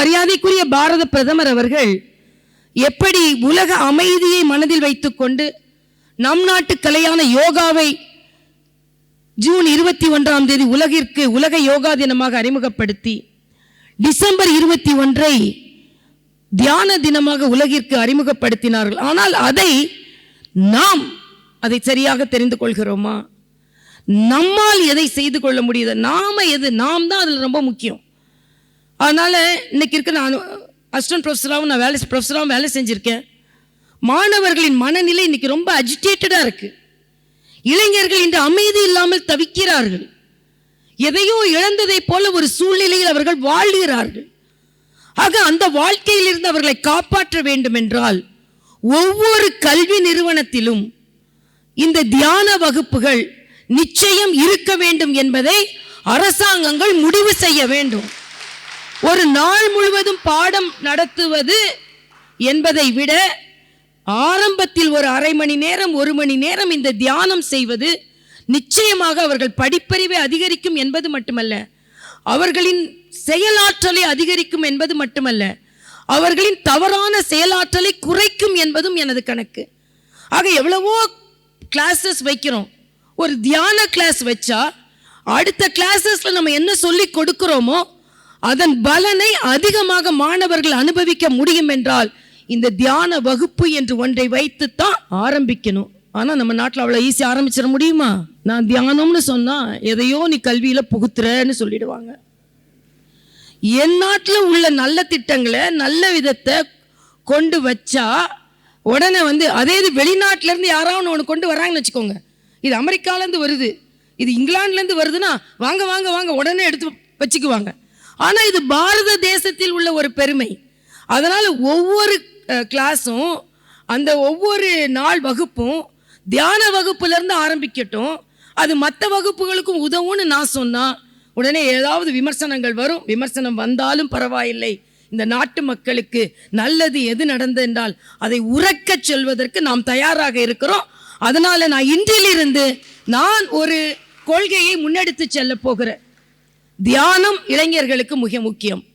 மரியாதைக்குரிய பாரத பிரதமர் அவர்கள் எப்படி உலக அமைதியை மனதில் வைத்துக்கொண்டு நம் நாட்டு கலையான யோகாவை ஜூன் 21 உலகிற்கு உலக யோகா தினமாக அறிமுகப்படுத்தி டிசம்பர் 21 தியான தினமாக உலகிற்கு அறிமுகப்படுத்தினார்கள். ஆனால் நாம் அதை சரியாக தெரிந்து கொள்கிறோமா? நம்மால் எதை செய்து கொள்ள முடியுது? நாம் தான் அதில் ரொம்ப முக்கியம். அதனால இன்னைக்கு இருக்க நான் அசிஸ்டன்ட் ப்ரொஃபஸராகவும் வேலை செஞ்சிருக்கேன். மாணவர்களின் மனநிலை இன்னைக்கு ரொம்ப அஜிடேட்டடாக இருக்கு. இளைஞர்கள் இன்று அமைதி இல்லாமல் தவிக்கிறார்கள். எதையோ இழந்ததை போல ஒரு சூழ்நிலையில் அவர்கள் வாழ்கிறார்கள். ஆக அந்த வாழ்க்கையிலிருந்து அவர்களை காப்பாற்ற வேண்டும் என்றால் ஒவ்வொரு கல்வி நிறுவனத்திலும் இந்த தியான வகுப்புகள் நிச்சயம் இருக்க வேண்டும் என்பதை அரசாங்கங்கள் முடிவு செய்ய வேண்டும். ஒரு நாள் முழுவதும் பாடம் நடத்துவது என்பதை விட ஆரம்பத்தில் ஒரு அரை மணி நேரம் 1 மணி நேரம் இந்த தியானம் செய்வது நிச்சயமாக அவர்கள் படிப்பறிவை அதிகரிக்கும் என்பது மட்டுமல்ல, அவர்களின் செயலாற்றலை அதிகரிக்கும் என்பது மட்டுமல்ல, அவர்களின் தவறான செயலாற்றலை குறைக்கும் என்பதும் எனது கணக்கு. ஆக எவ்வளவோ கிளாஸஸ் வைக்கிறோம். ஒரு தியான கிளாஸ் வச்சா அடுத்த கிளாஸஸ்ல நம்ம என்ன சொல்லி கொடுக்கிறோமோ அதன் பலனை அதிகமாக மாணவர்கள் அனுபவிக்க முடியும் என்றால் இந்த தியான வகுப்பு என்று ஒன்றை வைத்துத்தான் ஆரம்பிக்கணும். ஆனா நம்ம நாட்டில் அவ்வளவு ஈஸி ஆரம்பிச்சிட முடியுமா? நான் தியானம்னு சொன்னா எதையோ நீ கல்வியில புகுத்துறன்னு சொல்லிடுவாங்க. என் நாட்டில் உள்ள நல்ல திட்டங்களை நல்ல விதத்தை கொண்டு வச்சா உடனே அதே இது வெளிநாட்டில இருந்து யாராவது ஒன்று கொண்டு வராங்கன்னு வச்சுக்கோங்க. இது அமெரிக்காலேருந்து வருது, இது இங்கிலாந்துலேருந்து வருதுன்னா வாங்க வாங்க வாங்க உடனே எடுத்து வச்சுக்குவாங்க. ஆனால் இது பாரத தேசத்தில் உள்ள ஒரு பெருமை. அதனால் ஒவ்வொரு கிளாஸும் அந்த ஒவ்வொரு நாள் வகுப்பும் தியான வகுப்புலேருந்து ஆரம்பிக்கட்டும். அது மற்ற வகுப்புகளுக்கும் உதவும்னு நான் சொன்னால் உடனே ஏதாவது விமர்சனங்கள் வரும். விமர்சனம் வந்தாலும் பரவாயில்லை, இந்த நாட்டு மக்களுக்கு நல்லது எது நடந்தது என்றால் அதை உறக்கச் சொல்வதற்கு நாம் தயாராக இருக்கிறோம். அதனால நான் இன்றிலிருந்து ஒரு கொள்கையை முன்னெடுத்து செல்ல போகிறேன். தியானம் இளைஞர்களுக்கு மிக முக்கியம்.